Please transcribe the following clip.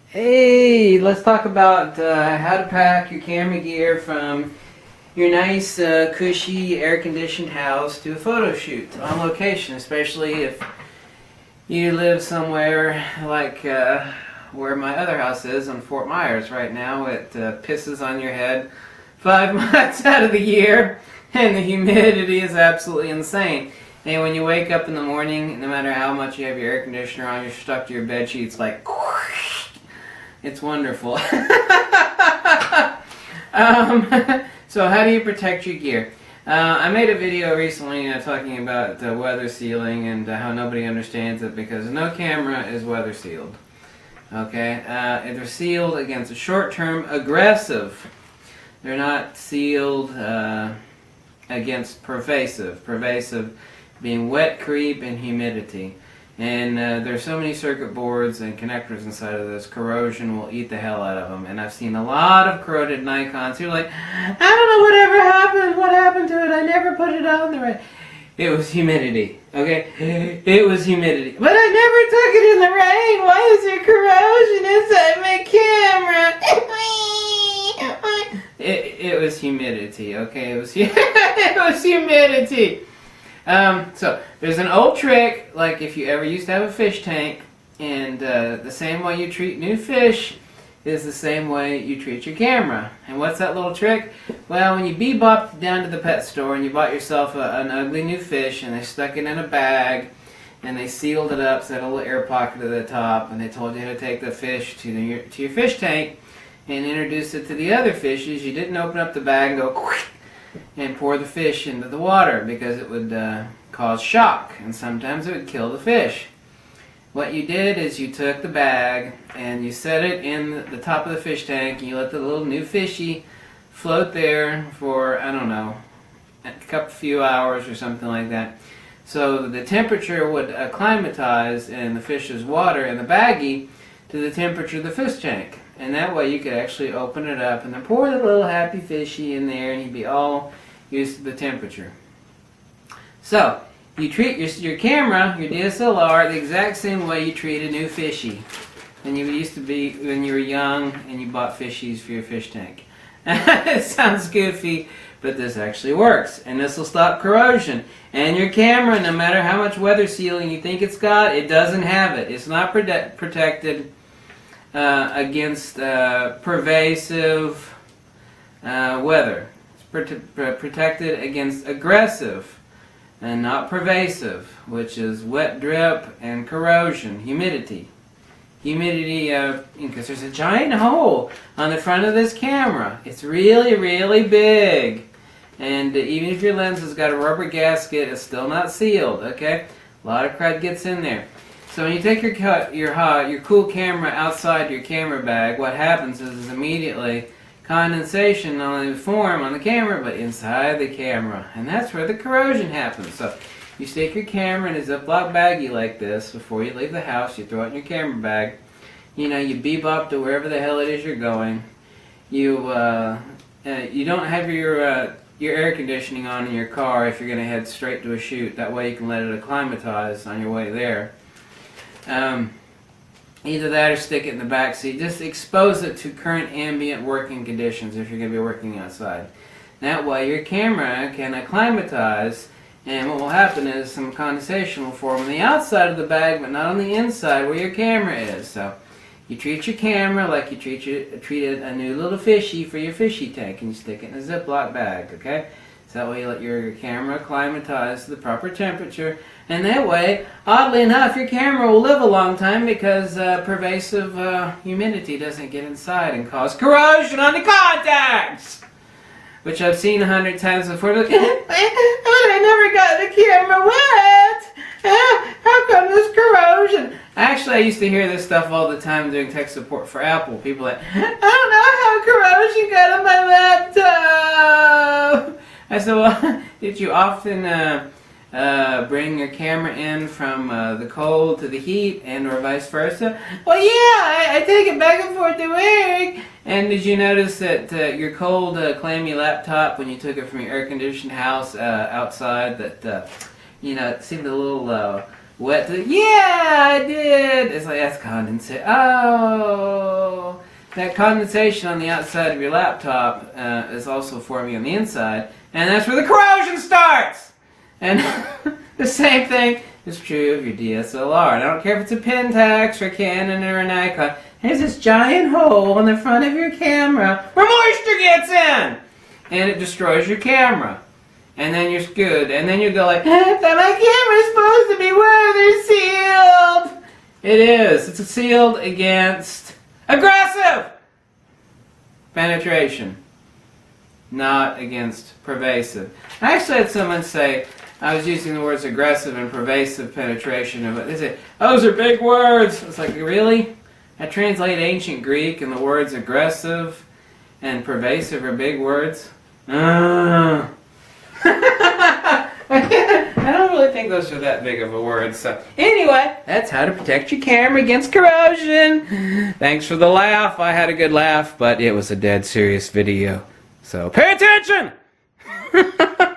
Hey, let's talk about how to pack your camera gear from your nice, cushy, air-conditioned house to a photo shoot on location, especially if you live somewhere like where my other house is in Fort Myers right now. It pisses on your head 5 months out of the year, and the humidity is absolutely insane. And when you wake up in the morning, no matter how much you have your air conditioner on, you're stuck to your bed sheets like... It's wonderful. So how do you protect your gear? I made a video recently talking about weather sealing and how nobody understands it because no camera is weather sealed. Okay, they're sealed against a short-term aggressive. They're not sealed against pervasive. Pervasive being wet creep and humidity. And there's so many circuit boards and connectors inside of this, corrosion will eat the hell out of them. And I've seen a lot of corroded Nikons who are like, I don't know whatever happened, what happened to it, I never put it on the right. It was humidity, okay? It was humidity. But I never took it in the rain, why is there corrosion inside my camera? It was humidity, okay? It was, it was humidity. So, there's an old trick, like if you ever used to have a fish tank, and the same way you treat new fish is the same way you treat your camera. And what's that little trick? Well, when you bebopped down to the pet store and you bought yourself an ugly new fish, and they stuck it in a bag, and they sealed it up, so it had a little air pocket at the top, and they told you how to take the fish to your fish tank and introduce it to the other fishes, you didn't open up the bag and go and pour the fish into the water because it would cause shock, and sometimes it would kill the fish. What you did is you took the bag and you set it in the top of the fish tank and you let the little new fishy float there for, I don't know, a few hours or something like that. So the temperature would acclimatize in the fish's water in the baggie to the temperature of the fish tank. And that way you could actually open it up and then pour the little happy fishy in there and he'd be all used to the temperature. So, you treat your camera, your DSLR, the exact same way you treat a new fishy. And you used to be when you were young and you bought fishies for your fish tank. It sounds goofy, but this actually works. And this will stop corrosion. And your camera, no matter how much weather sealing you think it's got, it doesn't have it. It's not protected against pervasive weather. It's protected against aggressive and not pervasive, which is wet drip and corrosion, humidity. Humidity, because there's a giant hole on the front of this camera. It's really, really big. And even if your lens has got a rubber gasket, it's still not sealed, okay? A lot of crud gets in there. So when you take your cool camera outside your camera bag, what happens is immediately condensation not only form on the camera, but inside the camera. And that's where the corrosion happens. So you stick your camera in a Ziploc baggie like this before you leave the house. You throw it in your camera bag. You know, you bebop to wherever the hell it is you're going. You don't have your air conditioning on in your car if you're going to head straight to a shoot. That way you can let it acclimatize on your way there. Either that or stick it in the back seat. Just expose it to current ambient working conditions if you're going to be working outside. That way your camera can acclimatize, and what will happen is some condensation will form on the outside of the bag, but not on the inside where your camera is. So you treat your camera like you treated a new little fishy for your fishy tank, and you stick it in a Ziploc bag, okay? So that way you let your camera acclimatize to the proper temperature. And that way, oddly enough, your camera will live a long time because pervasive humidity doesn't get inside and cause corrosion on the contacts! Which I've seen 100 times before. Like, I never got the camera wet! How come this corrosion? Actually, I used to hear this stuff all the time doing tech support for Apple. People like, I don't know how corrosion got on my laptop! I said, well, did you often bring your camera in from the cold to the heat and or vice versa? Well, yeah, I take it back and forth to work. And did you notice that your cold, clammy laptop, when you took it from your air-conditioned house outside, that, you know, it seemed a little Wet the, yeah, I did. It's like, that's condensation. Oh, that condensation on the outside of your laptop is also forming on the inside, and that's where the corrosion starts. And the same thing is true of your DSLR. And I don't care if it's a Pentax or a Canon or a Nikon. There's this giant hole in the front of your camera where moisture gets in, and it destroys your camera. And then you're good. And then you go like, but my camera's supposed to be weather sealed. It is. It's sealed against aggressive penetration, not against pervasive. I actually had someone say, I was using the words aggressive and pervasive penetration, and they said, those are big words. It's like, really? I translate ancient Greek, and the words aggressive and pervasive are big words? I don't really think those are that big of a word. So anyway, that's how to protect your camera against corrosion. Thanks for the laugh. I had a good laugh, but it was a dead serious video. So pay attention!